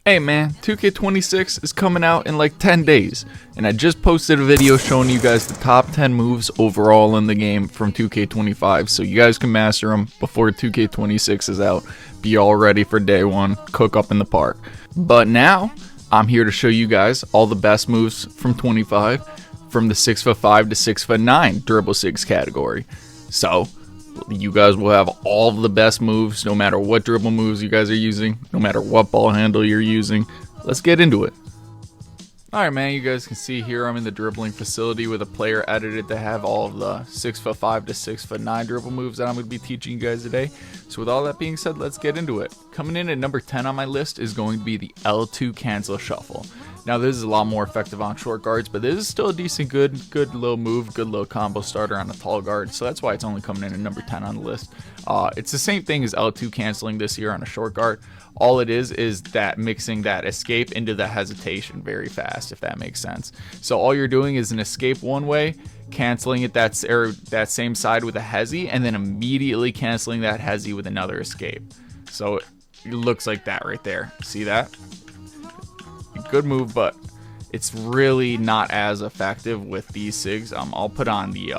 Hey man, 2K26 is coming out in like 10 days, and I just posted a video showing you guys the top 10 moves overall in the game from 2K25, so you guys can master them before 2K26 is out. Be all ready for day one, cook up in the park. But now, I'm here to show you guys all the best moves from 25, from the 6'5" to 6'9" dribble 6 category. So, you guys will have all the best moves, no matter what dribble moves you guys are using, no matter what ball handle you're using. Let's get into it. Alright man, you guys can see here I'm in the dribbling facility with a player edited to have all of the 6'5" to 6'9" dribble moves that I'm going to be teaching you guys today. So with all that being said, let's get into it. Coming in at number 10 on my list is going to be the L2 cancel shuffle. Now this is a lot more effective on short guards, but this is still a decent, good little move, good little combo starter on a tall guard. So that's why it's only coming in at number 10 on the list. It's the same thing as L2 canceling this year on a short guard. All it is that mixing that escape into the hesitation very fast, if that makes sense. So all you're doing is an escape one way, canceling it that same side with a hesi, and then immediately canceling that hesi with another escape. So it looks like that right there. See that? Good move, but it's really not as effective with these SIGs. I'll put on the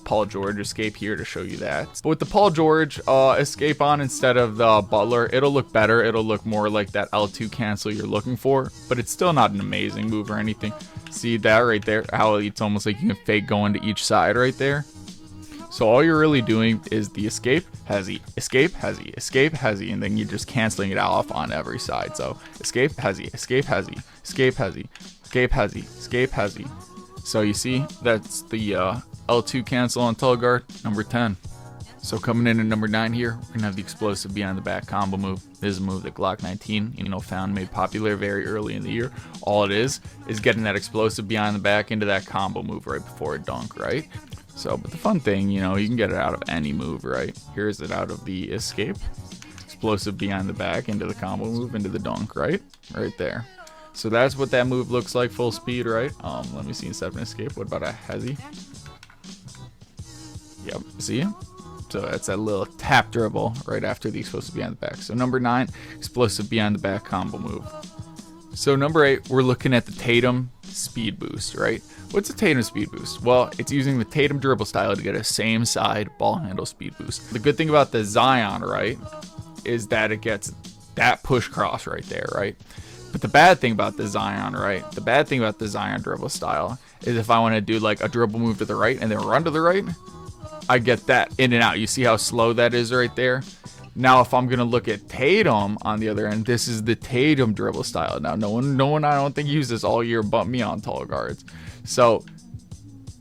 Paul George escape here to show you that. But with the Paul George escape on instead of the Butler, it'll look better. It'll look more like that L2 cancel you're looking for, but it's still not an amazing move or anything. See that right there? How it's almost like you can fake going to each side right there. So all you're really doing is the escape, hesi, escape, hesi, escape, hesi, and then you're just canceling it off on every side. So escape, hesi, escape, hesi, escape, hesi, escape, hesi, escape, hesi. So you see, that's the L2 cancel on tall guard, number 10. So coming in at number 9 here, we're going to have the explosive behind the back combo move. This is a move that Glock 19, found made popular very early in the year. All it is getting that explosive behind the back into that combo move right before a dunk, right? So, but the fun thing, you can get it out of any move, right? Here's it out of the escape. Explosive behind the back into the combo move, into the dunk, right? Right there. So that's what that move looks like full speed, right? Let me see instead of an escape. What about a hesi? Yep, see? So that's that little tap dribble right after the explosive behind the back. So number 9, explosive behind the back combo move. So number 8, we're looking at the Tatum speed boost, right? What's a Tatum speed boost? Well, it's using the Tatum dribble style to get a same side ball handle speed boost. The good thing about the Zion, right, is that it gets that push cross right there, right? But the bad thing about the Zion, right, the bad thing about the Zion dribble style is if I want to do like a dribble move to the right and then run to the right, I get that in and out. You see how slow that is right there? Now, if I'm going to look at Tatum on the other end, this is the Tatum dribble style. Now, no one I don't think uses this all year but me on tall guards. So,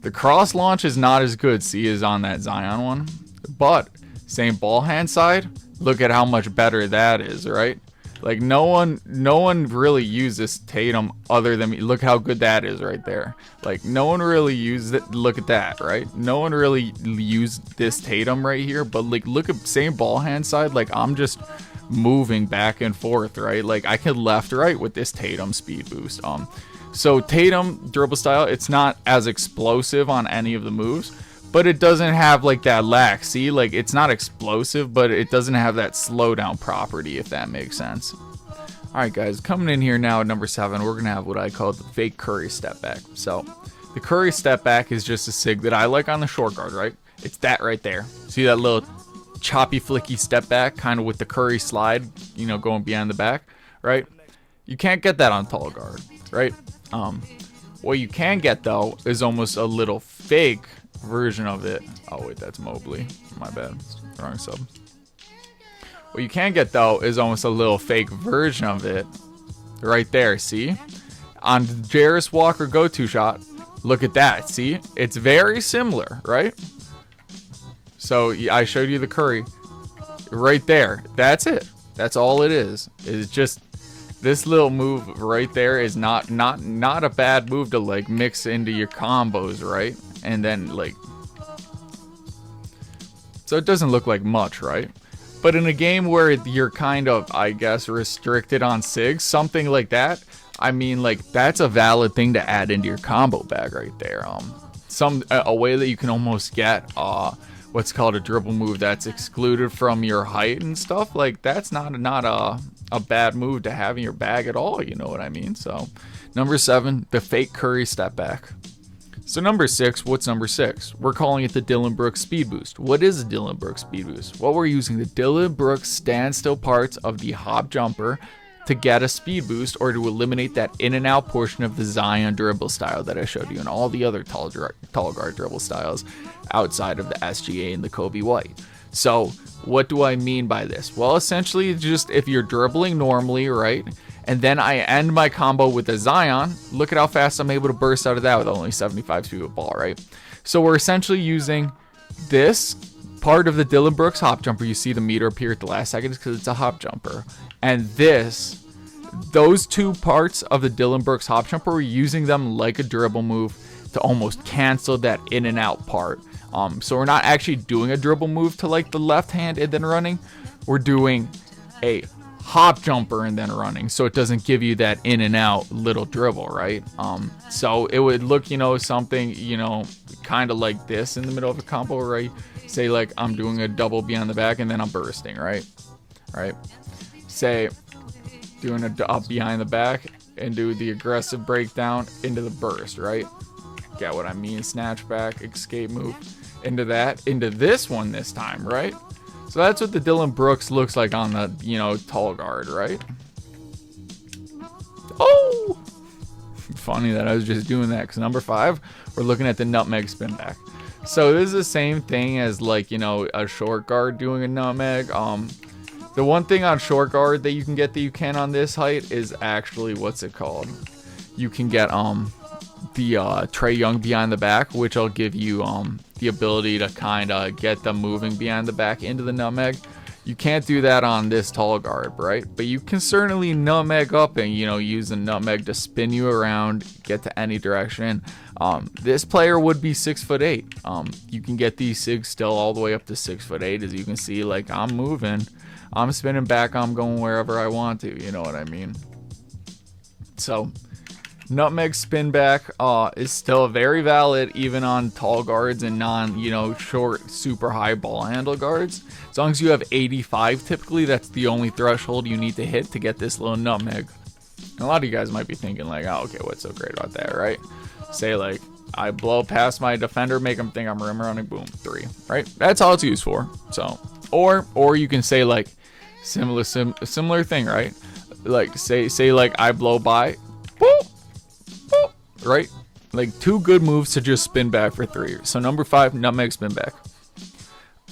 the cross launch is not as good, see, as on that Zion one. But, same ball hand side, look at how much better that is, right? Like, no one really uses Tatum other than me. Look how good that is right there. Like, no one really used it. Look at that, right? No one really used this Tatum right here. But, like, look at same ball hand side. Like, I'm just moving back and forth, right? Like, I can left, right with this Tatum speed boost. So, Tatum dribble style, it's not as explosive on any of the moves. But it doesn't have like that lag. See, like it's not explosive, but it doesn't have that slowdown property, if that makes sense. Alright guys, coming in here now at number 7, we're going to have what I call the fake Curry step back. So, the Curry step back is just a SIG that I like on the short guard, right? It's that right there. See that little choppy flicky step back, kind of with the Curry slide, going behind the back, right? You can't get that on tall guard, right? What you can get though is almost a little fake version of it. Oh wait, that's Mobley, my bad, wrong sub. What you can get though is almost a little fake version of it right there. See, on Jarris Walker go-to shot, look at that. See, it's very similar, right? So I showed you the Curry right there. That's it. That's all it is. It's just this little move right there is not a bad move to like mix into your combos, right? And then like, so it doesn't look like much, right? But in a game where you're kind of, I guess, restricted on SIGs, something like that, I mean, like, that's a valid thing to add into your combo bag right there. A way that you can almost get what's called a dribble move that's excluded from your height and stuff, like that's not a bad move to have in your bag at all, you know what I mean? So number 7, the fake Curry step back. So number 6, what's number 6? We're calling it the Dillon Brooks speed boost. What is a Dillon Brooks speed boost? Well, we're using the Dillon Brooks standstill parts of the hop jumper to get a speed boost, or to eliminate that in and out portion of the Zion dribble style that I showed you, and all the other tall guard dribble styles outside of the SGA and the Kobe White. So what do I mean by this? Well, essentially, just if you're dribbling normally, right, and then I end my combo with a Zion, look at how fast I'm able to burst out of that with only 75 speed of ball, right? So we're essentially using this part of the Dillon Brooks hop jumper. You see the meter appear at the last second because it's a hop jumper. And those two parts of the Dillon Brooks hop jumper, we're using them like a dribble move to almost cancel that in and out part. So we're not actually doing a dribble move to like the left hand and then running. We're doing a hop jumper and then running, so it doesn't give you that in and out little dribble, right? So it would look, something, kind of like this in the middle of a combo, right? Say like I'm doing a double behind the back and then I'm bursting, right? Say doing a behind the back and do the aggressive breakdown into the burst, right? Get what I mean? Snatch back, escape move into this one this time, right? So that's what the Dillon Brooks looks like on the, tall guard, right? Oh! Funny that I was just doing that, because number 5, we're looking at the nutmeg spin back. So this is the same thing as like, a short guard doing a nutmeg. The one thing on short guard that you can get that you can on this height is actually, what's it called? You can get the Trae Young behind the back, which will give you the ability to kind of get them moving behind the back into the nutmeg. You can't do that on this tall guard, right? But you can certainly nutmeg up and, use the nutmeg to spin you around, get to any direction. This player would be 6'8". You can get these SIGs still all the way up to 6'8", as you can see. Like, I'm moving, I'm spinning back, I'm going wherever I want to, you know what I mean? So nutmeg spin back is still very valid even on tall guards and short super high ball handle guards. As long as you have 85 typically, that's the only threshold you need to hit to get this little nutmeg. And a lot of you guys might be thinking like, oh, okay, what's so great about that, right? Say like I blow past my defender, make them think I'm rim running, boom, 3, right? That's all it's used for. So or you can say like similar thing, right? Like say like I blow by, boop, boop, right? Like 2 good moves to just spin back for 3. So number 5, nutmeg spin back.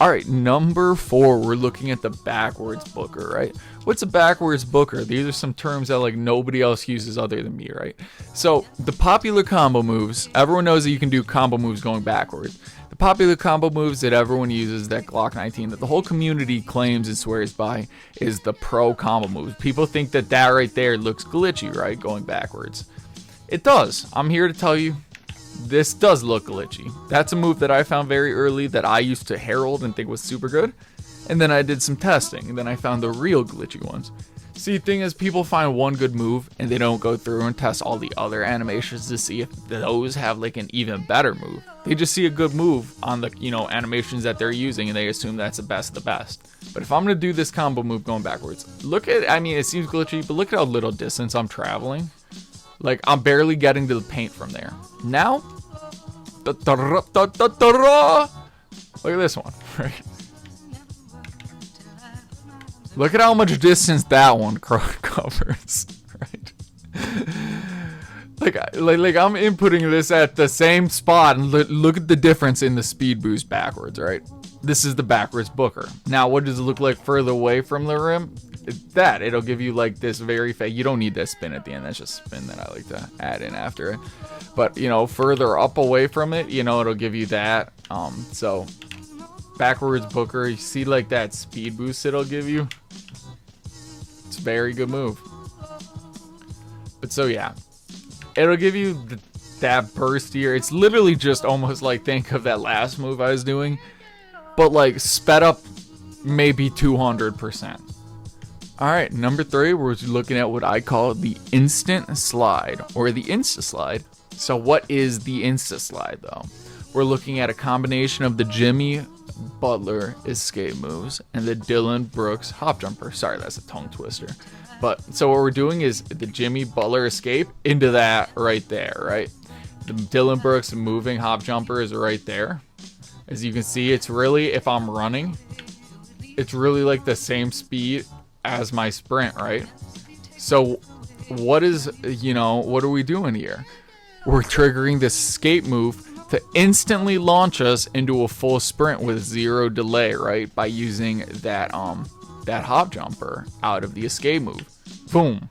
All right, number 4, we're looking at the backwards booker, right? What's a backwards booker? These are some terms that like nobody else uses other than me, right? So the popular combo moves, everyone knows that you can do combo moves going backwards. The popular combo moves that everyone uses, that Glock 19, that the whole community claims and swears by, is the pro combo moves. People think that right there looks glitchy, right? Going backwards. It does. I'm here to tell you, this does look glitchy. That's a move that I found very early that I used to herald and think was super good. And then I did some testing, and then I found the real glitchy ones. See, the thing is, people find one good move, and they don't go through and test all the other animations to see if those have like an even better move. They just see a good move on the, animations that they're using, and they assume that's the best of the best. But if I'm going to do this combo move going backwards, it seems glitchy, but look at how little distance I'm traveling. Like, I'm barely getting to the paint from there. Now, look at this one, right? Look at how much distance that one covers, right? Like I'm inputting this at the same spot, and look at the difference in the speed boost backwards, right? This is the backwards booker. Now, what does it look like further away from the rim? It'll give you like this very fast. You don't need that spin at the end. That's just spin that I like to add in after it. But further up away from it, it'll give you that. So backwards booker, you see like that speed boost it'll give you. It's a very good move. But so yeah, it'll give you that burst here. It's literally just almost like, think of that last move I was doing, but like sped up maybe 200%. All right, number 3, we're looking at what I call the instant slide, or the insta slide. So what is the insta slide though? We're looking at a combination of the Jimmy Butler escape moves and the Dillon Brooks hop jumper. Sorry, that's a tongue twister. But so what we're doing is the Jimmy Butler escape into that right there, right? The Dillon Brooks moving hop jumper is right there. As you can see, it's really, if I'm running, it's really like the same speed as my sprint, right? So what is, what are we doing here? We're triggering this escape move to instantly launch us into a full sprint with 0 delay, right? By using that hop jumper out of the escape move. Boom.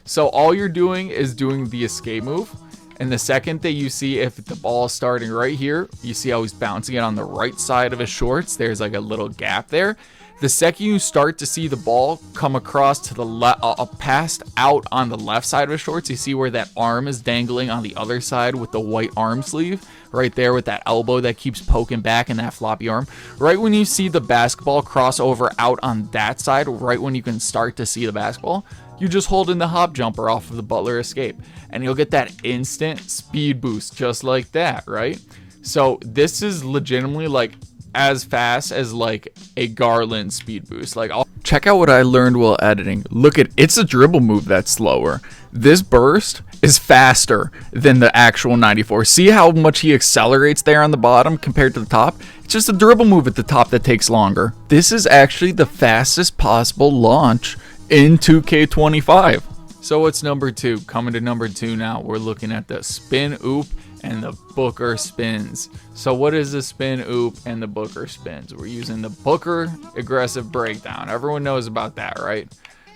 So all you're doing is doing the escape move. And the second that you see if the ball is starting right here, you see how he's bouncing it on the right side of his shorts. There's like a little gap there. The second you start to see the ball come across to the left, passed out on the left side of his shorts, you see where that arm is dangling on the other side with the white arm sleeve, right there with that elbow that keeps poking back and that floppy arm. Right when you see the basketball cross over out on that side, right when you can start to see the basketball, you just hold in the hop jumper off of the Butler escape, and you'll get that instant speed boost just like that, right? So this is legitimately like as fast as like a Garland speed boost. Like, check out what I learned while editing. Look at, it's a dribble move that's slower. This burst is faster than the actual 94. See how much he accelerates there on the bottom compared to the top? It's just a dribble move at the top that takes longer. This is actually the fastest possible launch in 2K25. So what's number 2? Coming to number 2 now, we're looking at the spin oop and the Booker spins. So what is the spin oop and the Booker spins? We're using the Booker aggressive breakdown. Everyone knows about that, right?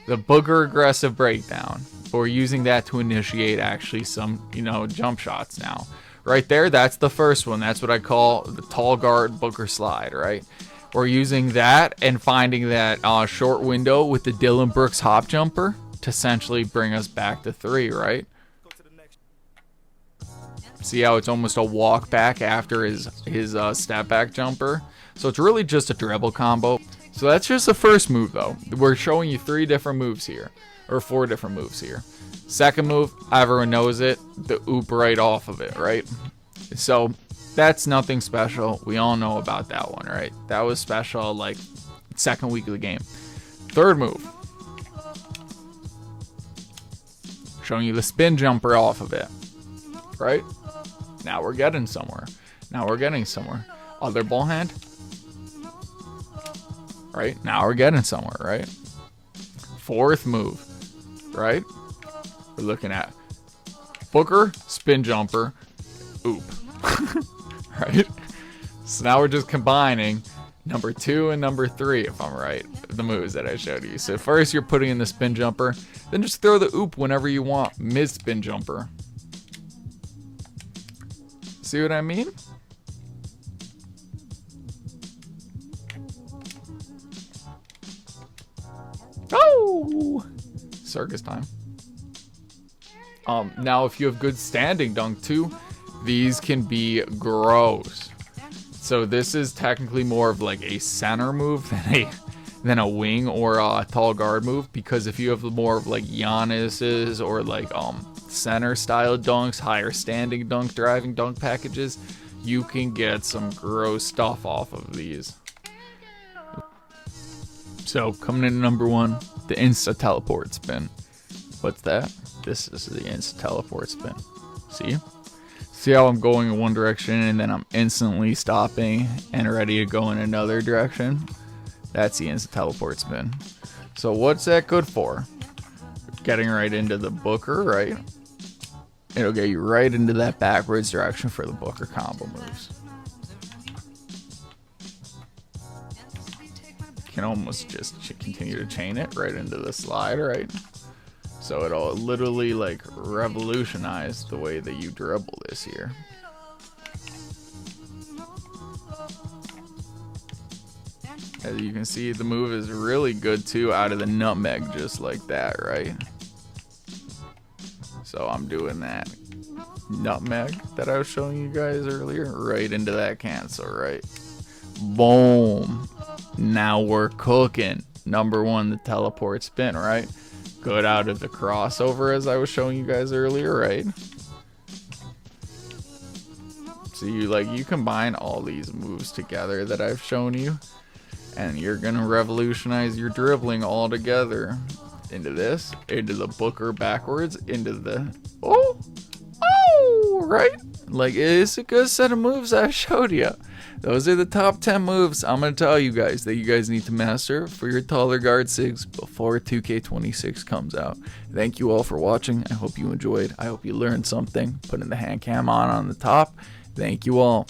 The Booker aggressive breakdown. We're using that to initiate actually some, jump shots now. Right there, that's the first one. That's what I call the tall guard Booker slide, right? We're using that and finding that short window with the Dillon Brooks hop jumper to essentially bring us back to 3, right? See how it's almost a walk back after his step back jumper. So it's really just a dribble combo. So that's just the first move though. We're showing you 3 different moves here, or 4 different moves here. Second move, everyone knows it, the oop right off of it, right? So that's nothing special. We all know about that one, right? That was special like second week of the game. Third move, showing you the spin jumper off of it, right? Now we're getting somewhere. Other ball hand. Right? Now we're getting somewhere, right? Fourth move, right? We're looking at Booker, spin jumper, oop. Right? So now we're just combining number 2 and number 3, if I'm right, the moves that I showed you. So first you're putting in the spin jumper, then just throw the oop whenever you want, mid spin jumper. See what I mean? Oh! Circus time. Now if you have good standing dunk too, these can be gross. So this is technically more of like a center move than a wing or a tall guard move, because if you have more of like Giannis's or like center style dunks, higher standing dunk, driving dunk packages, you can get some gross stuff off of these. So coming in number 1, the insta teleport spin. What's that? This is the insta teleport spin. See how I'm going in one direction and then I'm instantly stopping and ready to go in another direction? That's the insta teleport spin. So what's that good for? Getting right into the Booker, right? It'll get you right into that backwards direction for the Booker combo moves. You can almost just continue to chain it right into the slide, right? So it'll literally like revolutionize the way that you dribble this here. As you can see, the move is really good too out of the nutmeg, just like that, right? So I'm doing that nutmeg that I was showing you guys earlier right into that cancel, right? Boom. Now we're cooking. Number 1, the teleport spin, right? Good out of the crossover as I was showing you guys earlier, right? So you combine all these moves together that I've shown you, and you're gonna revolutionize your dribbling all together. Into this, into the Booker backwards, into the right? Like, it's a good set of moves I've showed you. Those are the top 10 moves I'm gonna tell you guys that you guys need to master for your taller guard SIGs before 2K26 comes out. Thank you all for watching. I hope you enjoyed. I hope you learned something. Putting the hand cam on the top. Thank you all.